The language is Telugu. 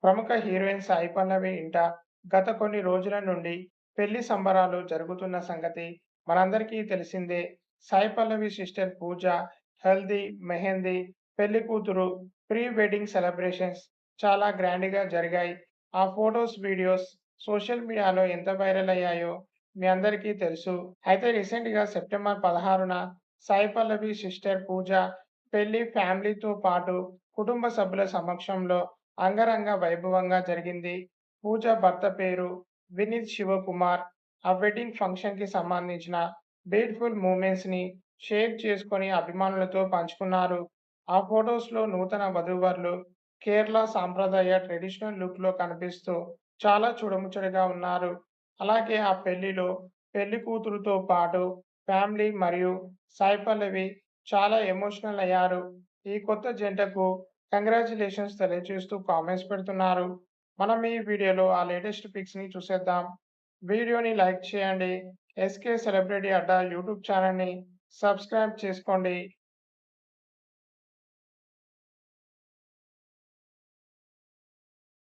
ప్రముఖ హీరోయిన్ సాయి పల్లవి ఇంట గత కొన్ని రోజుల నుండి పెళ్లి సంబరాలు జరుగుతున్న సంగతి మనందరికీ తెలిసిందే. సాయి పల్లవి సిస్టర్ పూజ, హల్దీ, మెహందీ, పెళ్లి కూతురు, ప్రీ వెడ్డింగ్ సెలబ్రేషన్స్ చాలా గ్రాండ్‌గా జరిగాయి. ఆ ఫోటోస్, వీడియోస్ సోషల్ మీడియాలో ఎంత వైరల్ అయ్యాయో మీ అందరికీ తెలుసు. అయితే రీసెంట్‌గా సెప్టెంబర్ 16న సాయి పల్లవి సిస్టర్ పూజ పెళ్లి ఫ్యామిలీతో పాటు కుటుంబ సభ్యుల సమక్షంలో అంగరంగ వైభవంగా జరిగింది. పూజ భర్త పేరు వినీత్ శివకుమార్. ఆ వెడ్డింగ్ ఫంక్షన్‌కి సంబంధించిన బ్యూటిఫుల్ మూమెంట్స్‌ని షేర్ చేసుకొని అభిమానులతో పంచుకున్నారు. ఆ ఫోటోస్‌లో నూతన వధూవరులు కేరళ సాంప్రదాయ ట్రెడిషనల్ లుక్‌లో కనిపిస్తూ చాలా చూడముచ్చటగా ఉన్నారు. అలాగే ఆ పెళ్లిలో పెళ్లి కూతురుతో పాటు ఫ్యామిలీ మరియు సాయి పల్లవి చాలా ఎమోషనల్ అయ్యారు. ఈ కొత్త జంటకు కంగ్రాచ్యులేషన్స్ తెలియజేస్తూ కామెంట్స్ పెడుతున్నారు. మనం ఈ వీడియోలో ఆ లేటెస్ట్ పిక్స్‌ని చూసేద్దాం. వీడియోని లైక్ చేయండి. ఎస్కే సెలబ్రిటీ అడ్డా యూట్యూబ్ ఛానల్‌ని సబ్స్క్రైబ్ చేసుకోండి.